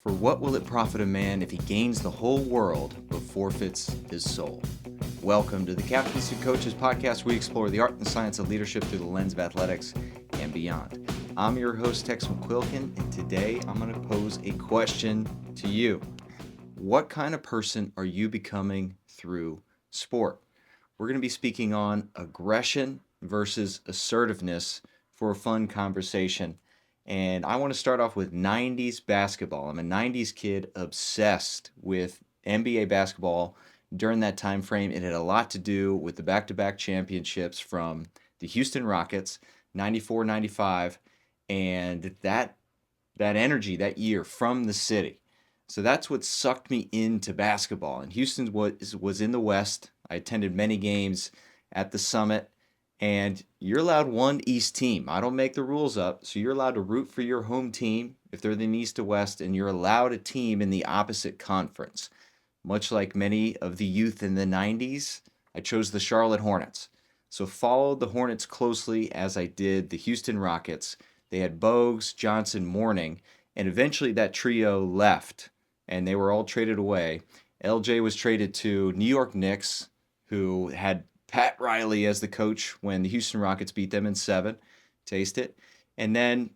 For what will it profit a man if he gains the whole world but forfeits his soul? Welcome to the Captains and Coaches podcast. We explore the art and science of leadership through the lens of athletics and beyond. I'm your host, Tex McQuilkin, and today I'm going to pose a question to you. What kind of person are you becoming through sport? We're going to be speaking on aggression versus assertiveness for a fun conversation. And I want to start off with 90s basketball. I'm a 90s kid obsessed with NBA basketball during that time frame. It had a lot to do with the back-to-back championships from the Houston Rockets, 94, 95, and that energy that year from the city. So that's what sucked me into basketball. And Houston was in the West. I attended many games at the Summit, and you're allowed one East team. I don't make the rules up, so you're allowed to root for your home team if they're in East to West, and you're allowed a team in the opposite conference. Much like many of the youth in the 90s, I chose the Charlotte Hornets. So followed the Hornets closely as I did the Houston Rockets. They had Bogues, Johnson, Mourning, and eventually that trio left, and they were all traded away. LJ was traded to New York Knicks, who had Pat Riley as the coach when the Houston Rockets beat them in 7. Taste it. And then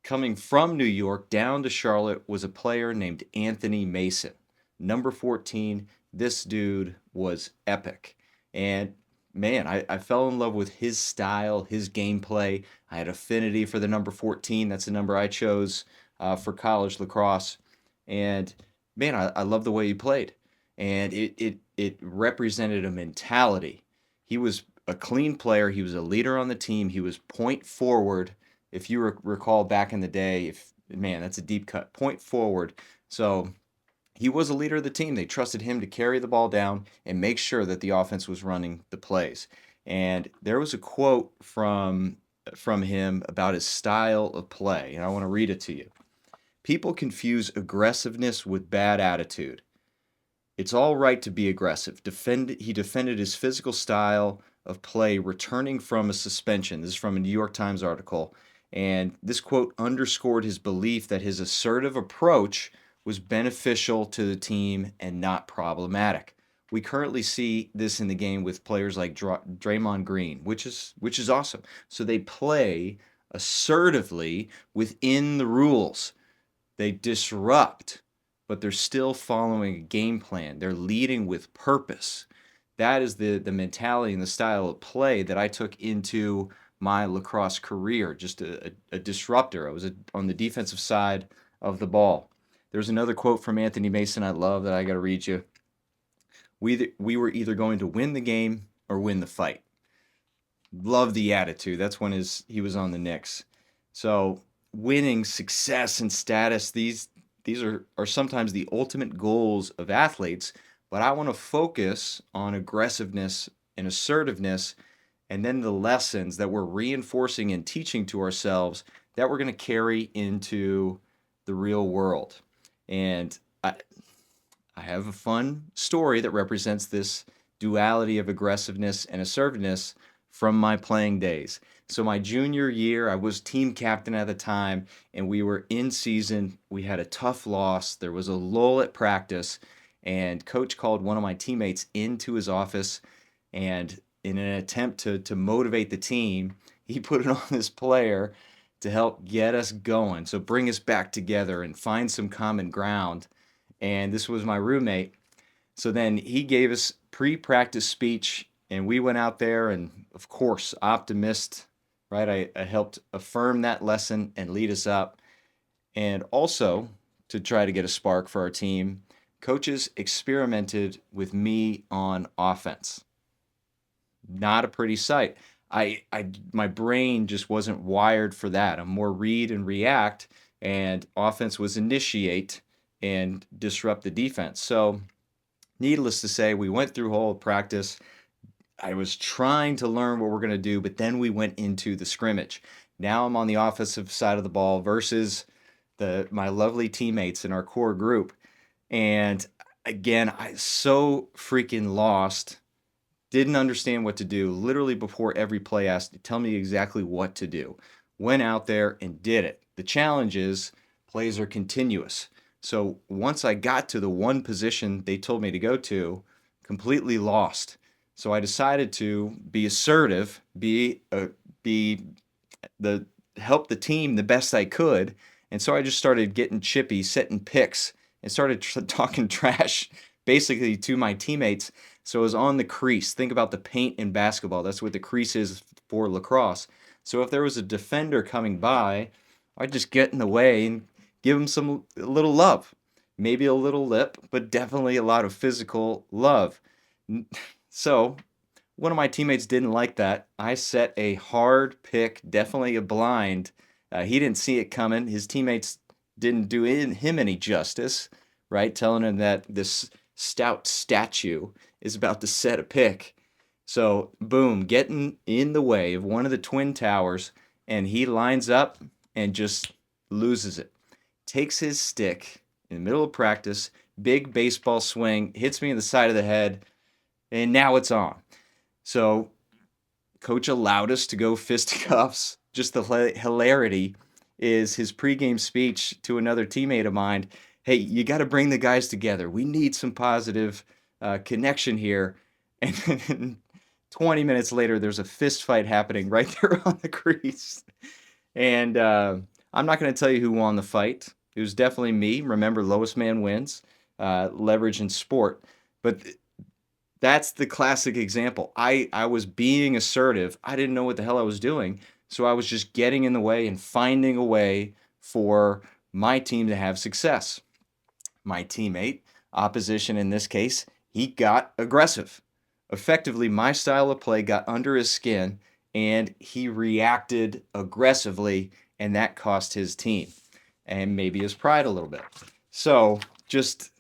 coming from New York down to Charlotte was a player named Anthony Mason. Number 14, this dude was epic. And man, I fell in love with his style, his gameplay. I had affinity for the number 14. That's the number I chose for college lacrosse. And man, I love the way he played. And it represented a mentality. He was a clean player. He was a leader on the team. He was point forward. If you recall back in the day, man, that's a deep cut. Point forward. So he was a leader of the team. They trusted him to carry the ball down and make sure that the offense was running the plays. And there was a quote from him about his style of play, and I want to read it to you. People confuse aggressiveness with bad attitude. It's all right to be aggressive. He defended his physical style of play returning from a suspension. This is from a New York Times article. And this quote underscored his belief that his assertive approach was beneficial to the team and not problematic. We currently see this in the game with players like Draymond Green, which is awesome. So they play assertively within the rules. They disrupt, but they're still following a game plan. They're leading with purpose. That is the mentality and the style of play that I took into my lacrosse career, just a disruptor. I was on the defensive side of the ball. There's another quote from Anthony Mason I love that I got to read you. We were either going to win the game or win the fight. Love the attitude. That's when he was on the Knicks. So winning, success, and status, these are sometimes the ultimate goals of athletes, but I want to focus on aggressiveness and assertiveness, and then the lessons that we're reinforcing and teaching to ourselves that we're going to carry into the real world. And I have a fun story that represents this duality of aggressiveness and assertiveness from my playing days. So my junior year, I was team captain at the time, and we were in season. We had a tough loss. There was a lull at practice, and coach called one of my teammates into his office, and in an attempt to motivate the team, he put it on this player to help get us going, so bring us back together and find some common ground. And this was my roommate. So then he gave us pre-practice speech, and we went out there, and of course, optimist, right? I helped affirm that lesson and lead us up. And also, to try to get a spark for our team, coaches experimented with me on offense. Not a pretty sight. My brain just wasn't wired for that. I'm more read and react, and offense was initiate and disrupt the defense. So, needless to say, we went through whole practice. I was trying to learn what we're going to do, but then we went into the scrimmage. Now I'm on the offensive side of the ball versus my lovely teammates in our core group. And again, I so freaking lost. Didn't understand what to do. Literally before every play asked to tell me exactly what to do. Went out there and did it. The challenge is plays are continuous. So once I got to the one position they told me to go to, completely lost. So I decided to be assertive, be the help the team the best I could. And so I just started getting chippy, setting picks, and started talking trash basically to my teammates. So I was on the crease. Think about the paint in basketball. That's what the crease is for lacrosse. So if there was a defender coming by, I'd just get in the way and give him a little love. Maybe a little lip, but definitely a lot of physical love. So one of my teammates didn't like that. I set a hard pick, definitely a blind. He didn't see it coming. His teammates didn't do him any justice, right? Telling him that this stout statue is about to set a pick. So, boom, getting in the way of one of the twin towers, and he lines up and just loses it. Takes his stick in the middle of practice, big baseball swing, hits me in the side of the head, and now it's on. So coach allowed us to go fisticuffs. Just the hilarity is his pregame speech to another teammate of mine. Hey, you got to bring the guys together. We need some positive connection here. And then 20 minutes later, there's a fist fight happening right there on the crease. And I'm not going to tell you who won the fight. It was definitely me. Remember, lowest man wins, leverage in sport. But that's the classic example. I was being assertive. I didn't know what the hell I was doing. So I was just getting in the way and finding a way for my team to have success. My teammate, opposition in this case, he got aggressive. Effectively, my style of play got under his skin and he reacted aggressively, and that cost his team and maybe his pride a little bit. So just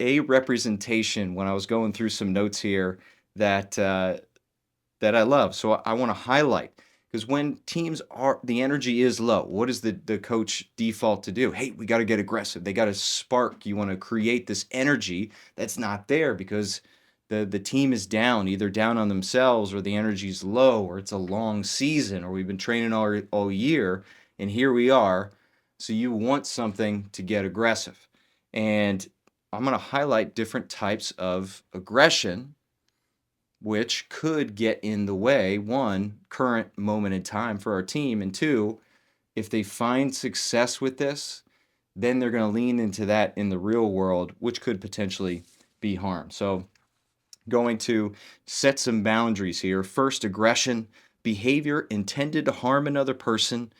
a representation when I was going through some notes here that that I love. So I want to highlight, because when teams are, the energy is low, what does the coach default to do? Hey, we got to get aggressive. They got to spark. You want to create this energy that's not there because the team is down, either down on themselves or the energy's low, or it's a long season, or we've been training all year, and here we are. So you want something to get aggressive. And I'm going to highlight different types of aggression which could get in the way, one, current moment in time for our team, and two, if they find success with this, then they're going to lean into that in the real world, which could potentially be harm. So going to set some boundaries here. First, aggression, behavior intended to harm another person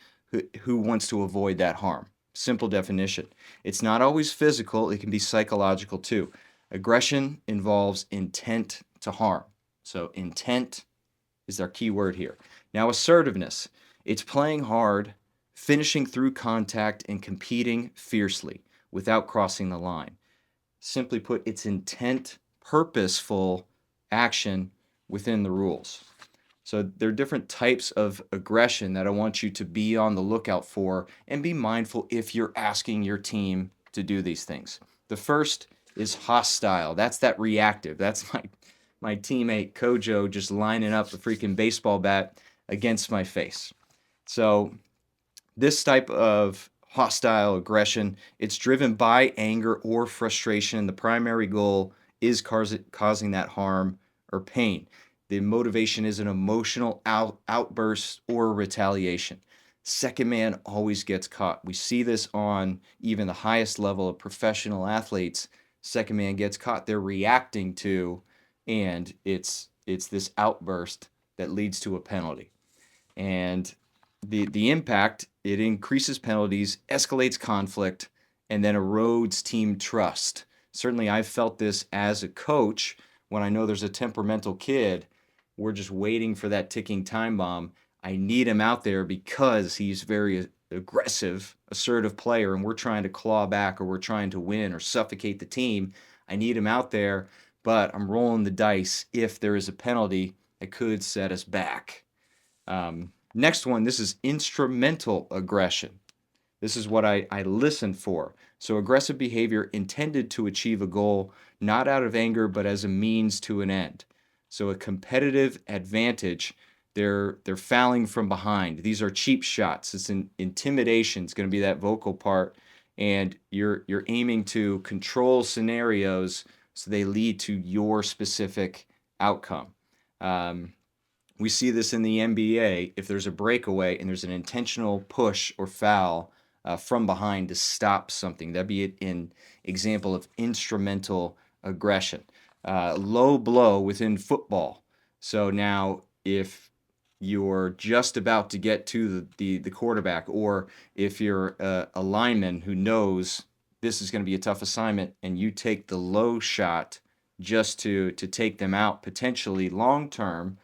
who wants to avoid that harm. Simple definition. It's not always physical, it can be psychological too. Aggression involves intent to harm. So intent is our key word here. Now, assertiveness. It's playing hard, finishing through contact, and competing fiercely without crossing the line. Simply put, it's intent, purposeful action within the rules. So there are different types of aggression that I want you to be on the lookout for and be mindful if you're asking your team to do these things. The first is hostile. That's that reactive. That's my teammate Kojo just lining up a freaking baseball bat against my face. So this type of hostile aggression, it's driven by anger or frustration. The primary goal is causing that harm or pain. The motivation is an emotional outburst or retaliation. Second man always gets caught. We see this on even the highest level of professional athletes. Second man gets caught. They're reacting to, and it's this outburst that leads to a penalty. And the impact, it increases penalties, escalates conflict, and then erodes team trust. Certainly, I've felt this as a coach when I know there's a temperamental kid. We're just waiting for that ticking time bomb. I need him out there because he's very aggressive, assertive player, and we're trying to claw back, or we're trying to win or suffocate the team. I need him out there, but I'm rolling the dice if there is a penalty that could set us back. Next one, this is instrumental aggression. This is what I listen for. So aggressive behavior intended to achieve a goal, not out of anger, but as a means to an end. So a competitive advantage, they're fouling from behind. These are cheap shots. It's an intimidation. It's going to be that vocal part. and you're aiming to control scenarios so they lead to your specific outcome. We see this in the NBA. If there's a breakaway and there's an intentional push or foul from behind to stop something, that'd be an example of instrumental aggression. Low blow within football. So now, if you're just about to get to the quarterback, or if you're a lineman who knows this is going to be a tough assignment, and you take the low shot just to take them out potentially long term,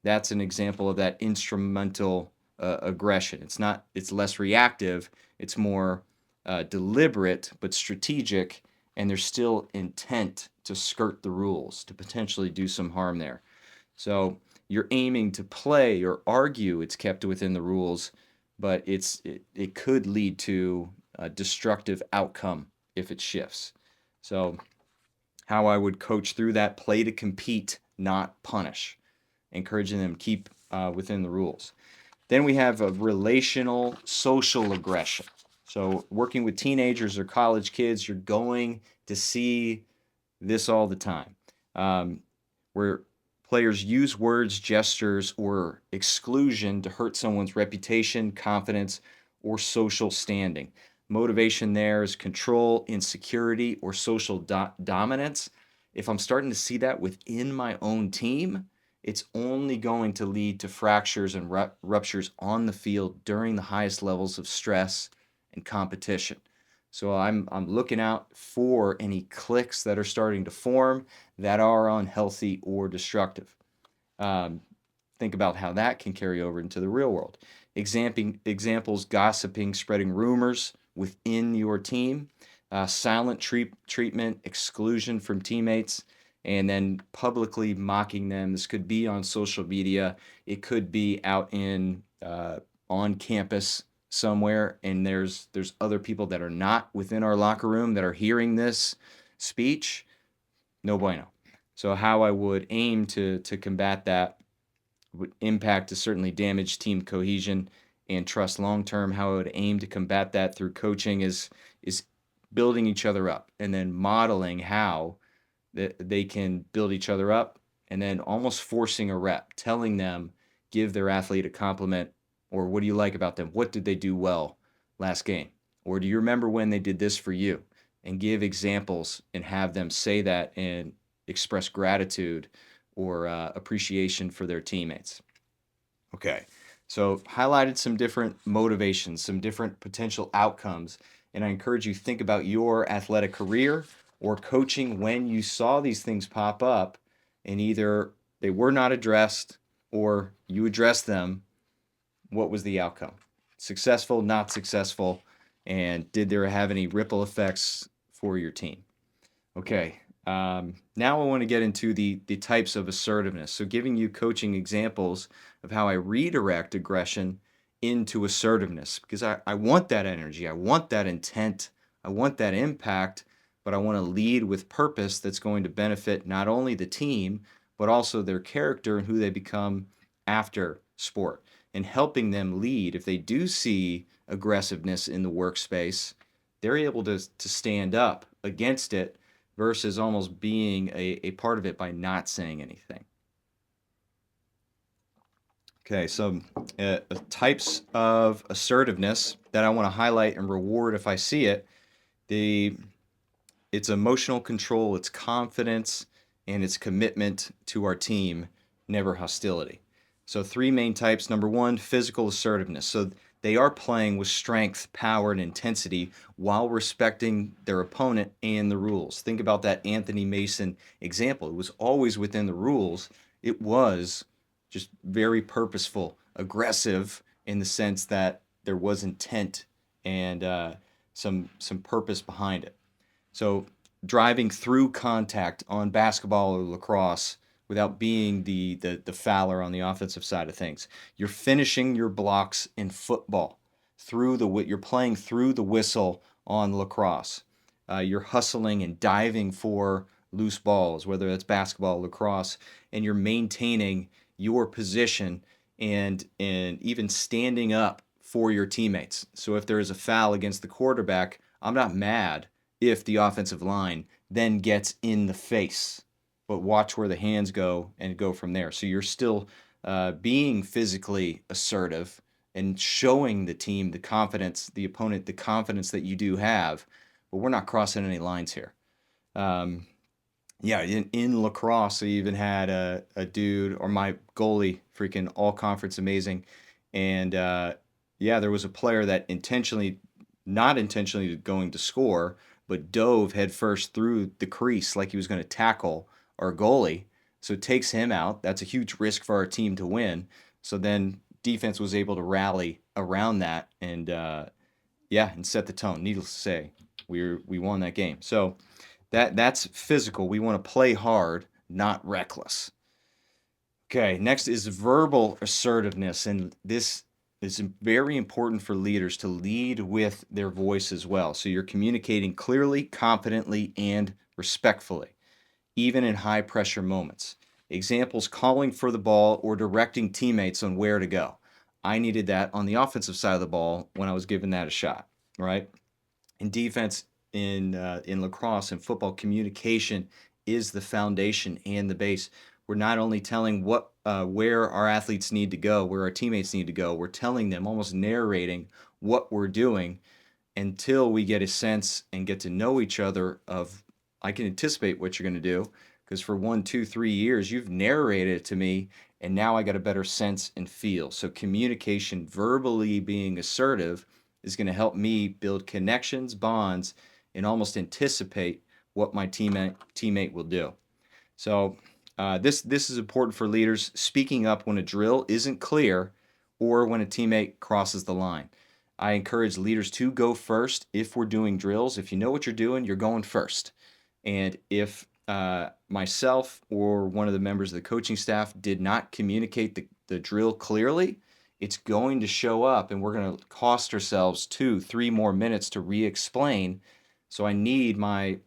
that's an example of that instrumental aggression. It's less reactive, it's more deliberate but strategic, and there's still intent to skirt the rules, to potentially do some harm there. So you're aiming to play or argue it's kept within the rules, but it could lead to a destructive outcome if it shifts. So how I would coach through that: play to compete, not punish, encouraging them to keep within the rules. Then we have a relational social aggression. So working with teenagers or college kids, you're going to see this all the time, where players use words, gestures, or exclusion to hurt someone's reputation, confidence, or social standing. Motivation there is control, insecurity, or social dominance. If I'm starting to see that within my own team, it's only going to lead to fractures and ruptures on the field during the highest levels of stress and competition. So I'm looking out for any cliques that are starting to form that are unhealthy or destructive. Think about how that can carry over into the real world. Examples: gossiping, spreading rumors within your team, silent treatment, exclusion from teammates, and then publicly mocking them. This could be on social media. It could be out in on campus somewhere, and there's other people that are not within our locker room that are hearing this speech. No bueno. So how I would aim to combat that would impact to certainly damage team cohesion and trust long term. How I would aim to combat that through coaching is building each other up, and then modeling how they can build each other up, and then almost forcing a rep, telling them, give their athlete a compliment, or what do you like about them? What did they do well last game? Or do you remember when they did this for you? And give examples and have them say that and express gratitude or appreciation for their teammates. Okay, so highlighted some different motivations, some different potential outcomes, and I encourage you to think about your athletic career or coaching when you saw these things pop up and either they were not addressed or you addressed them. What was the outcome? Successful, not successful, and did there have any ripple effects for your team? Okay, now I want to get into the types of assertiveness. So giving you coaching examples of how I redirect aggression into assertiveness, because I want that energy, I want that intent, I want that impact, but I want to lead with purpose that's going to benefit not only the team, but also their character and who they become after sport. And helping them lead, if they do see aggressiveness in the workspace, they're able to stand up against it versus almost being a part of it by not saying anything. Okay, so types of assertiveness that I want to highlight and reward if I see it. It's emotional control, it's confidence, and it's commitment to our team, never hostility. So 3 main types. Number 1, physical assertiveness. So they are playing with strength, power, and intensity while respecting their opponent and the rules. Think about that Anthony Mason example. It was always within the rules. It was just very purposeful, aggressive in the sense that there was intent and some purpose behind it. So driving through contact on basketball or lacrosse without being the fouler on the offensive side of things. You're finishing your blocks in football you're playing through the whistle on lacrosse. You're hustling and diving for loose balls, whether that's basketball, lacrosse, and you're maintaining your position and even standing up for your teammates. So if there is a foul against the quarterback, I'm not mad if the offensive line then gets in the face, but watch where the hands go and go from there. So you're still being physically assertive and showing the team the confidence, the opponent, the confidence that you do have, but we're not crossing any lines here. Yeah, in lacrosse, I even had a dude, or my goalie, freaking all conference amazing. And yeah, there was a player that not intentionally going to score, but dove headfirst through the crease like he was going to tackle our goalie. So it takes him out. That's a huge risk for our team to win. So then defense was able to rally around that and yeah, and set the tone. Needless to say, we won that game. So that's physical. We want to play hard, not reckless. Okay, next is verbal assertiveness, and this is very important for leaders to lead with their voice as well. So you're communicating clearly, confidently, and respectfully, even in high pressure moments. Examples: calling for the ball or directing teammates on where to go. I needed that on the offensive side of the ball when I was given that a shot, right? In defense, in lacrosse and football, communication is the foundation and the base. We're not only telling where our athletes need to go, where our teammates need to go. We're telling them, almost narrating what we're doing until we get a sense and get to know each other. Of I can anticipate what you're going to do because for 1, 2, 3 years you've narrated it to me, and now I got a better sense and feel. So communication, verbally being assertive, is going to help me build connections, bonds, and almost anticipate what my teammate will do. So this is important for leaders. Speaking up when a drill isn't clear or when a teammate crosses the line. I encourage leaders to go first if we're doing drills. If you know what you're doing, you're going first. And if myself or one of the members of the coaching staff did not communicate the drill clearly, it's going to show up and we're going to cost ourselves 2, 3 more minutes to re-explain. So I need my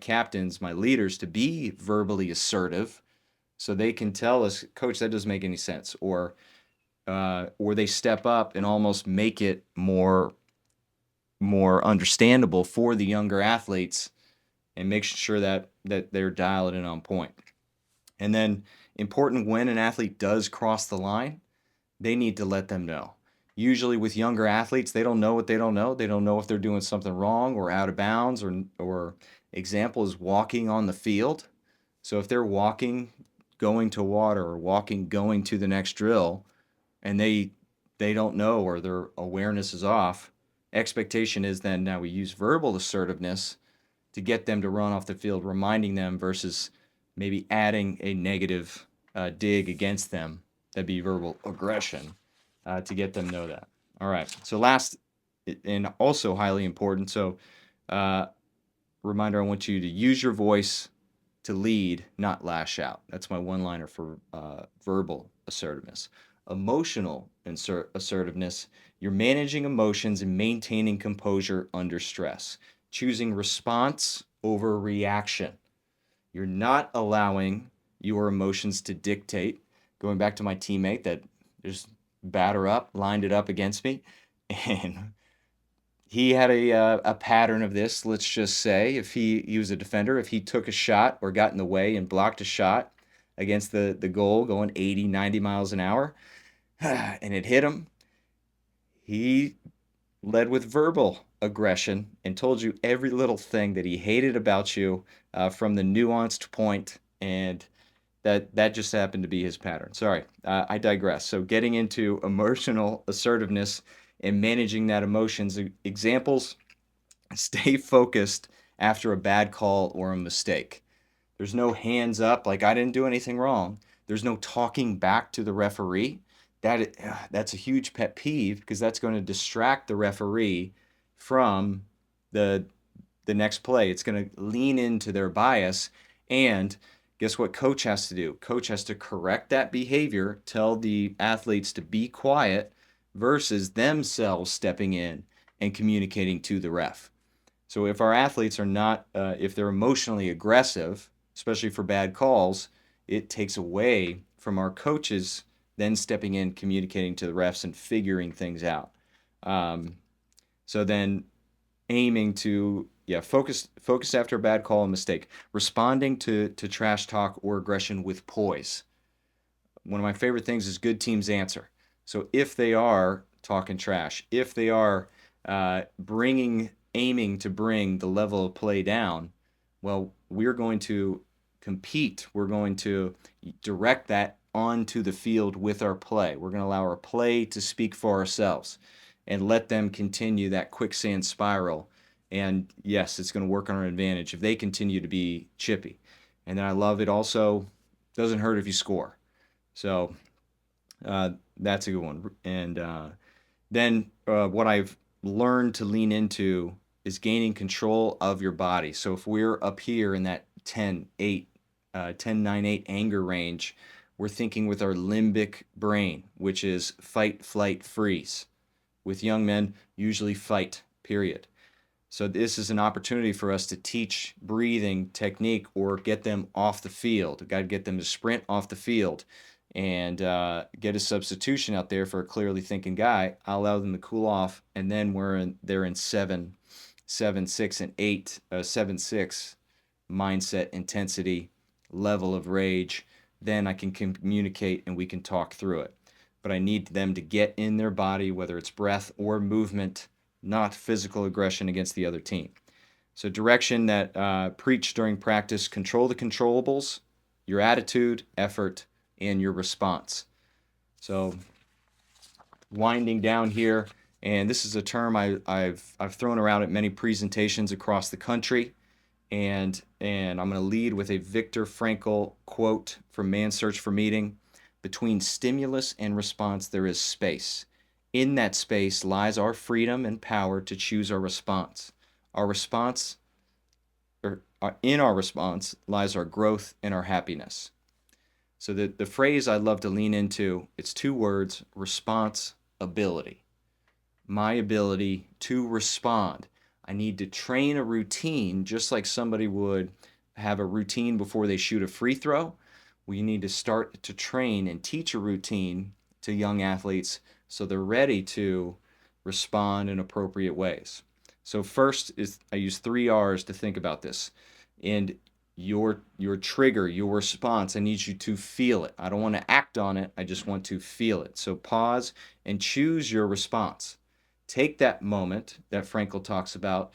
captains, my leaders, to be verbally assertive so they can tell us, coach, that doesn't make any sense, or they step up and almost make it more understandable for the younger athletes and make sure that they're dialed in on point. And then important, when an athlete does cross the line, they need to let them know. Usually with younger athletes, they don't know what they don't know. They don't know if they're doing something wrong or out of bounds, or example is walking on the field. So if they're walking, going to water, or walking, going to the next drill, and they don't know, or their awareness is off, expectation is then now we use verbal assertiveness to get them to run off the field, reminding them versus maybe adding a negative dig against them. That'd be verbal aggression to get them to know that. All right. So last and also highly important. So reminder, I want you to use your voice to lead, not lash out. That's my one-liner for verbal assertiveness. Emotional assertiveness, you're managing emotions and maintaining composure under stress, choosing response over reaction. You're not allowing your emotions to dictate. Going back to my teammate that just batter up, lined it up against me, and he had a pattern of this. Let's just say if he was a defender, if he took a shot or got in the way and blocked a shot against the goal going 80, 90 miles an hour, and it hit him, he led with verbal aggression and told you every little thing that he hated about you from the nuanced point, and that just happened to be his pattern. Sorry, I digress. So getting into emotional assertiveness and managing that emotions. Examples: stay focused after a bad call or a mistake. There's no hands up like I didn't do anything wrong. There's no talking back to the referee. That's a huge pet peeve because that's going to distract the referee from the the next play. It's going to lean into their bias, and guess what coach has to do? Coach has to correct that behavior, tell the athletes to be quiet versus themselves stepping in and communicating to the ref. So if our athletes are not, if they're emotionally aggressive, especially for bad calls, it takes away from our coaches then stepping in, communicating to the refs, and figuring things out. So then aiming to focus after a bad call and mistake, responding to trash talk or aggression with poise. One of my favorite things is good teams answer. So if they are talking trash, if they are aiming to bring the level of play down, well, we're going to compete. We're going to direct that onto the field with our play. We're going to allow our play to speak for ourselves and let them continue that quicksand spiral. And yes, it's going to work on our advantage if they continue to be chippy. And then I love it also, doesn't hurt if you score. So that's a good one. And then what I've learned to lean into is gaining control of your body. So if we're up here in that 10-8, 10-9-8 anger range, we're thinking with our limbic brain, which is fight, flight, freeze. With young men, usually fight, period. So this is an opportunity for us to teach breathing technique or get them off the field. Got to get them to sprint off the field and get a substitution out there for a clearly thinking guy. I'll allow them to cool off, and then they're in 7, 6, and 8, 7-6 mindset, intensity, level of rage. Then I can communicate and we can talk through it. But I need them to get in their body, whether it's breath or movement, not physical aggression against the other team. So direction that preach during practice, control the controllables, your attitude, effort, and your response. So winding down here, and this is a term I've thrown around at many presentations across the country, and I'm going to lead with a Viktor Frankl quote from Man's Search for Meaning. Between stimulus and response, there is space. In that space lies our freedom and power to choose our response. In our response lies our growth and our happiness. So the phrase I'd love to lean into, it's 2 words, responsibility. My ability to respond. I need to train a routine just like somebody would have a routine before they shoot a free throw. We need to start to train and teach a routine to young athletes so they're ready to respond in appropriate ways. So first is I use 3 R's to think about this. And your trigger, your response, I need you to feel it. I don't want to act on it. I just want to feel it. So pause and choose your response. Take that moment that Frankl talks about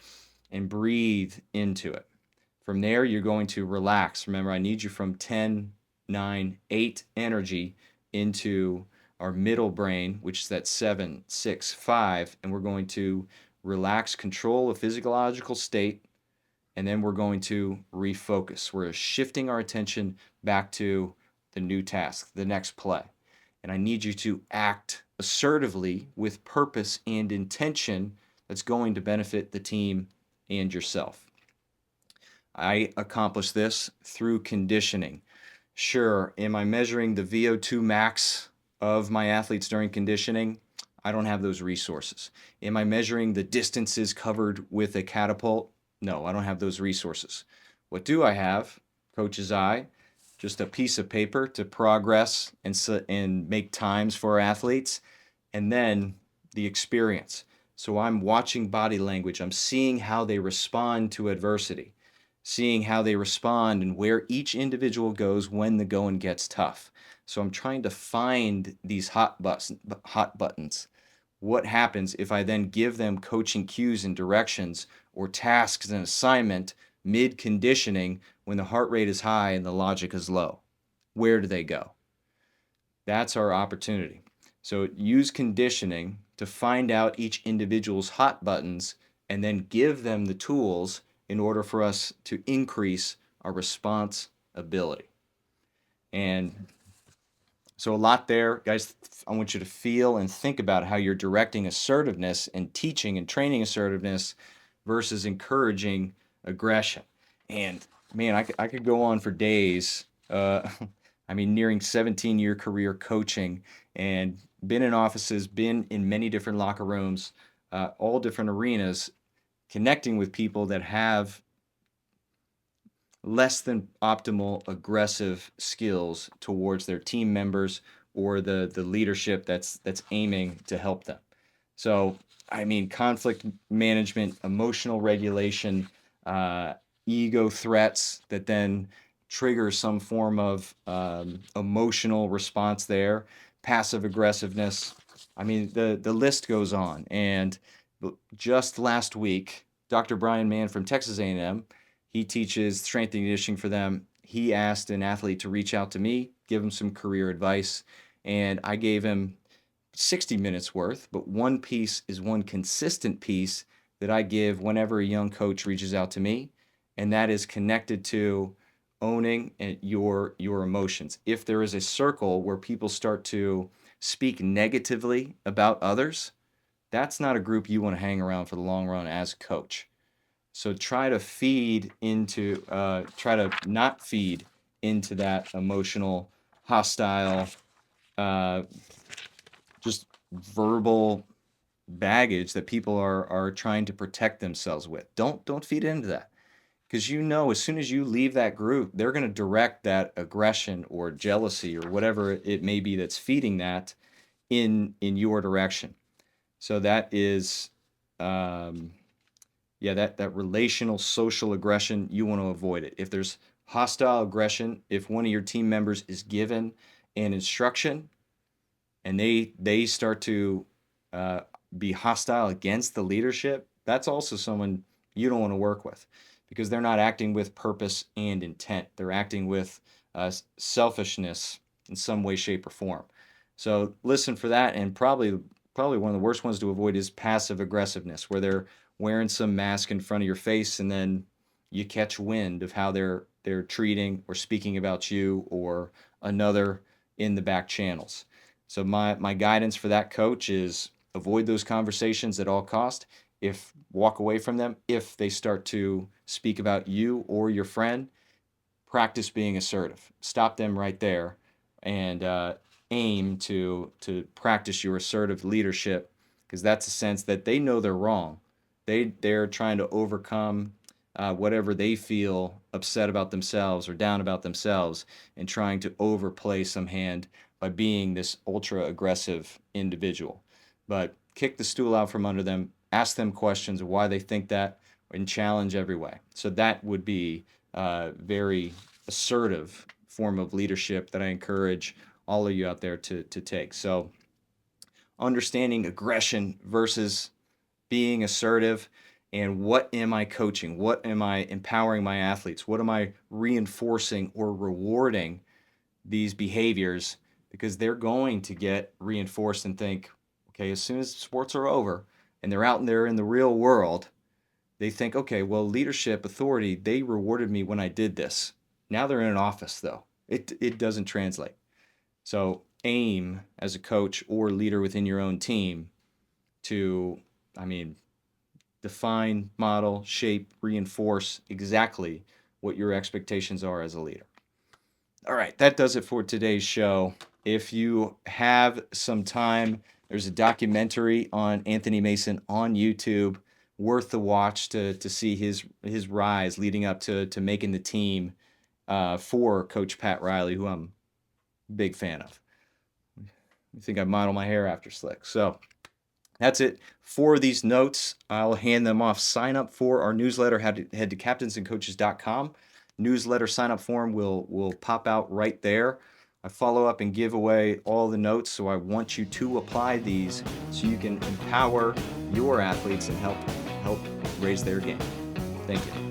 and breathe into it. From there, you're going to relax. Remember, I need you from 10, 9, 8 energy into our middle brain, which is that 7, 6, 5, and we're going to relax, control a physiological state, and then we're going to refocus. We're shifting our attention back to the new task, the next play. And I need you to act assertively with purpose and intention that's going to benefit the team and yourself. I accomplish this through conditioning. Sure, am I measuring the VO2 max of my athletes during conditioning? I don't have those resources. Am I measuring the distances covered with a catapult? No, I don't have those resources. What do I have, coach's eye? Just a piece of paper to progress and make times for our athletes, and then the experience. So I'm watching body language. I'm seeing how they respond to adversity, seeing how they respond and where each individual goes when the going gets tough. So I'm trying to find these hot buttons. What happens if I then give them coaching cues and directions or tasks and assignment mid-conditioning when the heart rate is high and the logic is low? Where do they go? That's our opportunity. So use conditioning to find out each individual's hot buttons and then give them the tools in order for us to increase our response ability. And so a lot there, guys. I want you to feel and think about how you're directing assertiveness and teaching and training assertiveness versus encouraging aggression. And man, I could go on for days. I mean, nearing 17-year career coaching and been in offices, been in many different locker rooms, all different arenas, connecting with people that have less than optimal aggressive skills towards their team members or the leadership that's aiming to help them. So, I mean, conflict management, emotional regulation, uh, ego threats that then trigger some form of emotional response there, passive aggressiveness. I mean, the list goes on. And just last week, Dr. Brian Mann from Texas A&M, he teaches strength and conditioning for them. He asked an athlete to reach out to me, give him some career advice, and I gave him 60 minutes worth, but one piece is one consistent piece that I give whenever a young coach reaches out to me, and that is connected to owning your emotions. If there is a circle where people start to speak negatively about others, that's not a group you want to hang around for the long run as a coach. So try to try to not feed into that emotional, hostile, uh, just verbal baggage that people are trying to protect themselves with. Don't feed into that, because as soon as you leave that group, they're going to direct that aggression or jealousy or whatever it may be that's feeding that in your direction. So that is yeah, that relational social aggression, you want to avoid it. If there's hostile aggression, if one of your team members is given an instruction and they start to uh, be hostile against the leadership, that's also someone you don't want to work with, because they're not acting with purpose and intent. They're acting with selfishness in some way, shape, or form. So listen for that. And probably one of the worst ones to avoid is passive aggressiveness, where they're wearing some mask in front of your face, and then you catch wind of how they're treating or speaking about you or another in the back channels. So my guidance for that coach is avoid those conversations at all cost. If walk away from them if they start to speak about you or your friend, practice being assertive. Stop them right there, and aim to practice your assertive leadership, because that's a sense that they know they're wrong. They're trying to overcome whatever they feel upset about themselves or down about themselves, and trying to overplay some hand by being this ultra aggressive individual. But kick the stool out from under them, ask them questions of why they think that, and challenge every way. So that would be very assertive form of leadership that I encourage all of you out there to take. So understanding aggression versus being assertive, and what am I coaching? What am I empowering my athletes? What am I reinforcing or rewarding these behaviors? Because they're going to get reinforced and think, okay, as soon as sports are over and they're out there in the real world, they think, okay, well, leadership, authority, they rewarded me when I did this. Now they're in an office, though. It doesn't translate. So aim as a coach or leader within your own team to, I mean, define, model, shape, reinforce exactly what your expectations are as a leader. All right, that does it for today's show. If you have some time, there's a documentary on Anthony Mason on YouTube, worth the watch to see his rise leading up to making the team for Coach Pat Riley, who I'm a big fan of. I think I model my hair after Slick. So that's it for these notes. I'll hand them off. Sign up for our newsletter. Head to captainsandcoaches.com. Newsletter sign up form will pop out right there. I follow up and give away all the notes, so I want you to apply these so you can empower your athletes and help raise their game. Thank you.